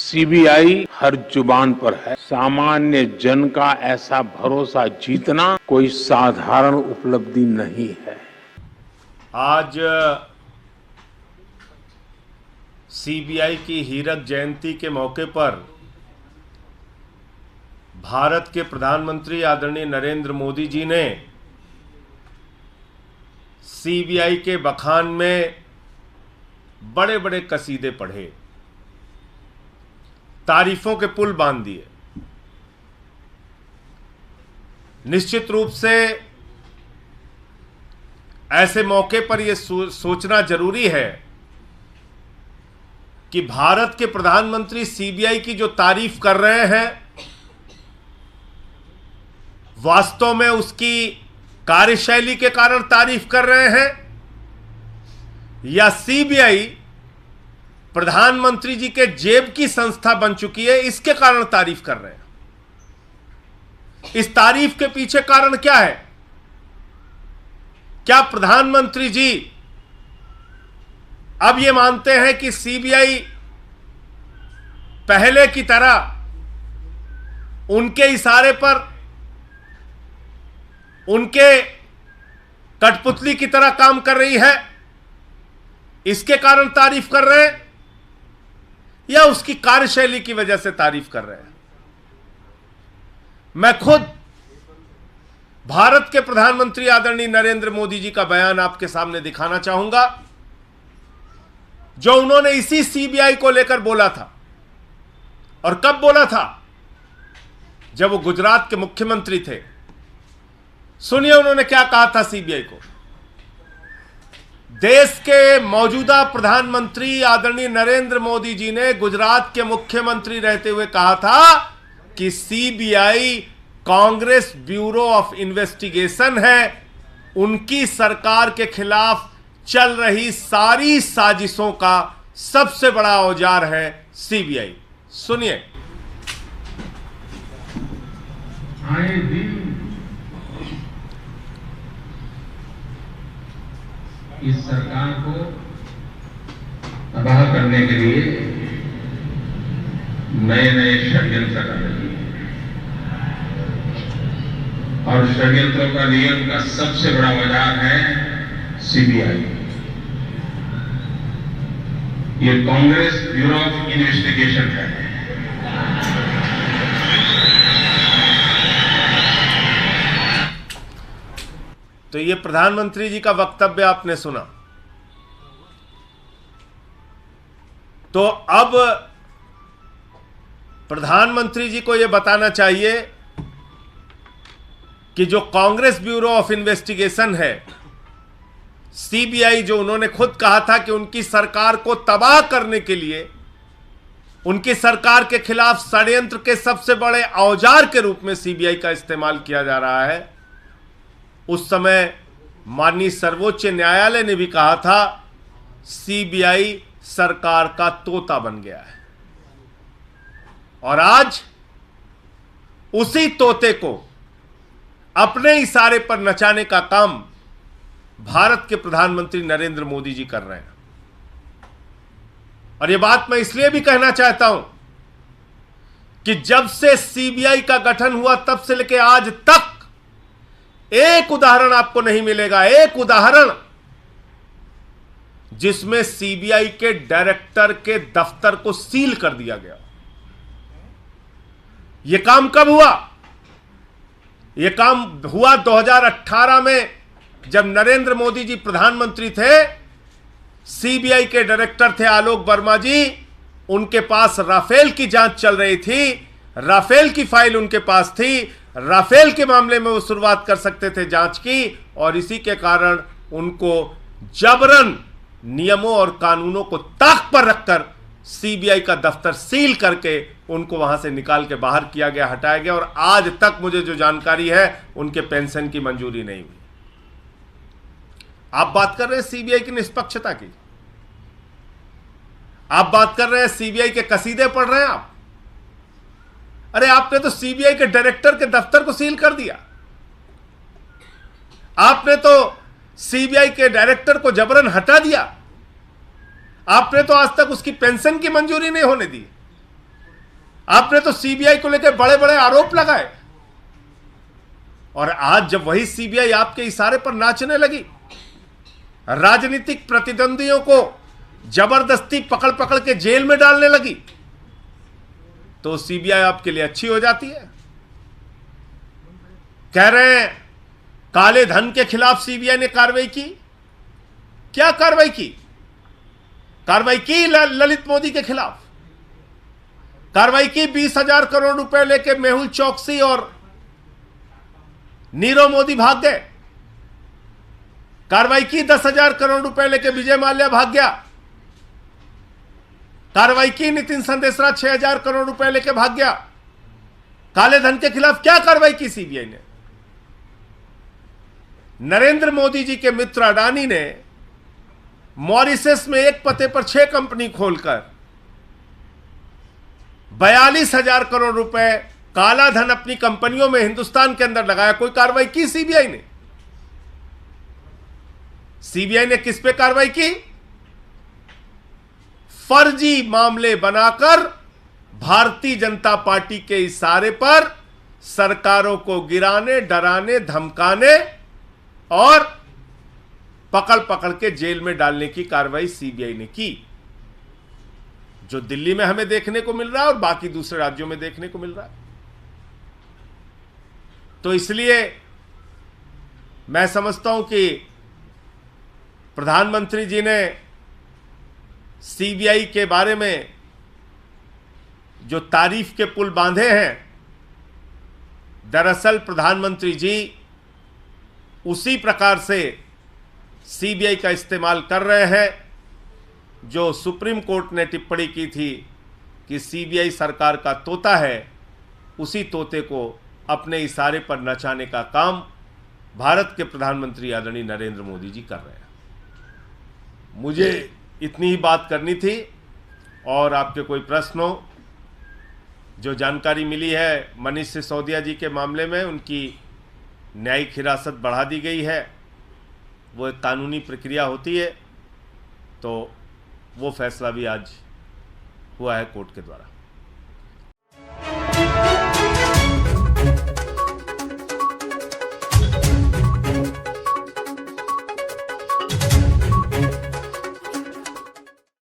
CBI हर जुबान पर है। सामान्य जन का ऐसा भरोसा जीतना कोई साधारण उपलब्धि नहीं है। आज सीबीआई की हीरक जयंती के मौके पर भारत के प्रधानमंत्री आदरणीय नरेंद्र मोदी जी ने सीबीआई के बखान में बड़े बड़े कसीदे पढ़े, तारीफों के पुल बांध दिए। निश्चित रूप से ऐसे मौके पर यह सोचना जरूरी है कि भारत के प्रधानमंत्री सीबीआई की जो तारीफ कर रहे हैं, वास्तव में उसकी कार्यशैली के कारण तारीफ कर रहे हैं या सीबीआई प्रधानमंत्री जी के जेब की संस्था बन चुकी है, इसके कारण तारीफ कर रहे हैं। इस तारीफ के पीछे कारण क्या है? क्या प्रधानमंत्री जी अब यह मानते हैं कि सीबीआई पहले की तरह उनके इशारे पर, उनके कठपुतली की तरह काम कर रही है, इसके कारण तारीफ कर रहे हैं, या उसकी कार्यशैली की वजह से तारीफ कर रहे हैं? मैं खुद भारत के प्रधानमंत्री आदरणीय नरेंद्र मोदी जी का बयान आपके सामने दिखाना चाहूंगा, जो उन्होंने इसी सीबीआई को लेकर बोला था। और कब बोला था? जब वो गुजरात के मुख्यमंत्री थे। सुनिए उन्होंने क्या कहा था सीबीआई को। देश के मौजूदा प्रधानमंत्री आदरणीय नरेंद्र मोदी जी ने गुजरात के मुख्यमंत्री रहते हुए कहा था कि CBI Congress bureau of investigation है, उनकी सरकार के खिलाफ चल रही सारी साजिशों का सबसे बड़ा औजार है सीबीआई। सुनिए। आए दिन इस सरकार को तबाह करने के लिए नए नए षड्यंत्र कर रही है, और षड्यंत्रों का नियम का सबसे बड़ा औजार है सीबीआई। ये कांग्रेस ब्यूरो ऑफ इन्वेस्टिगेशन है। तो ये प्रधानमंत्री जी का वक्तव्य आपने सुना। तो अब प्रधानमंत्री जी को यह बताना चाहिए कि जो कांग्रेस ब्यूरो ऑफ इन्वेस्टिगेशन है, सीबीआई, जो उन्होंने खुद कहा था कि उनकी सरकार को तबाह करने के लिए, उनकी सरकार के खिलाफ षड्यंत्र के सबसे बड़े औजार के रूप में सीबीआई का इस्तेमाल किया जा रहा है, उस समय माननीय सर्वोच्च न्यायालय ने भी कहा था सीबीआई सरकार का तोता बन गया है। और आज उसी तोते को अपने इशारे पर नचाने का काम भारत के प्रधानमंत्री नरेंद्र मोदी जी कर रहे हैं। और यह बात मैं इसलिए भी कहना चाहता हूं कि जब से सीबीआई का गठन हुआ तब से लेकर आज तक एक उदाहरण आपको नहीं मिलेगा, एक उदाहरण जिसमें सीबीआई के डायरेक्टर के दफ्तर को सील कर दिया गया। यह काम कब हुआ? यह काम हुआ 2018 में, जब नरेंद्र मोदी जी प्रधानमंत्री थे। सीबीआई के डायरेक्टर थे आलोक वर्मा जी, उनके पास राफेल की जांच चल रही थी, राफेल की फाइल उनके पास थी, राफेल के मामले में वो शुरुआत कर सकते थे जांच की, और इसी के कारण उनको जबरन नियमों और कानूनों को ताक पर रखकर सीबीआई का दफ्तर सील करके उनको वहां से निकाल के बाहर किया गया, हटाया गया। और आज तक मुझे जो जानकारी है, उनके पेंशन की मंजूरी नहीं हुई। आप बात कर रहे हैं सीबीआई की निष्पक्षता की, आप बात कर रहे हैं सीबीआई के कसीदे पढ़ रहे हैं आप। अरे आपने तो सीबीआई के डायरेक्टर के दफ्तर को सील कर दिया, आपने तो सीबीआई के डायरेक्टर को जबरन हटा दिया, आपने तो आज तक उसकी पेंशन की मंजूरी नहीं होने दी। आपने तो सीबीआई को लेकर बड़े बड़े आरोप लगाए, और आज जब वही सीबीआई आपके इशारे पर नाचने लगी, राजनीतिक प्रतिद्वंदियों को जबरदस्ती पकड़ पकड़ के जेल में डालने लगी, तो सीबीआई आपके लिए अच्छी हो जाती है। कह रहे हैं काले धन के खिलाफ सीबीआई ने कार्रवाई की। क्या कार्रवाई की? कार्रवाई की ललित मोदी के खिलाफ, कार्रवाई की 20,000 करोड़ रुपए लेके मेहुल चौकसी और नीरव मोदी भाग गए, कार्रवाई की 10,000 करोड़ रुपए लेके विजय माल्या भाग गया, कार्रवाई की नितिन संदेशरा 6,000 करोड़ रुपए लेके भाग गया। काले धन के खिलाफ क्या कार्रवाई की सीबीआई ने? नरेंद्र मोदी जी के मित्र अडानी ने मॉरिशस में एक पते पर 6 कंपनी खोलकर 42,000 करोड़ रुपए काला धन अपनी कंपनियों में हिंदुस्तान के अंदर लगाया। कोई कार्रवाई की सीबीआई ने? सीबीआई ने किस पे कार्रवाई की? फर्जी मामले बनाकर भारतीय जनता पार्टी के इशारे पर सरकारों को गिराने, डराने, धमकाने और पकड़ पकड़ के जेल में डालने की कार्रवाई सीबीआई ने की, जो दिल्ली में हमें देखने को मिल रहा है और बाकी दूसरे राज्यों में देखने को मिल रहा है। तो इसलिए मैं समझता हूं कि प्रधानमंत्री जी ने सीबीआई के बारे में जो तारीफ के पुल बांधे हैं, दरअसल प्रधानमंत्री जी उसी प्रकार से सीबीआई का इस्तेमाल कर रहे हैं जो सुप्रीम कोर्ट ने टिप्पणी की थी कि सीबीआई सरकार का तोता है। उसी तोते को अपने इशारे पर नचाने का काम भारत के प्रधानमंत्री आदरणीय नरेंद्र मोदी जी कर रहे हैं। मुझे इतनी ही बात करनी थी, और आपके कोई प्रश्न हो, जो जानकारी मिली है मनीष सिसोदिया जी के मामले में उनकी न्यायिक हिरासत बढ़ा दी गई है, वो एक कानूनी प्रक्रिया होती है, तो वो फैसला भी आज हुआ है कोर्ट के द्वारा।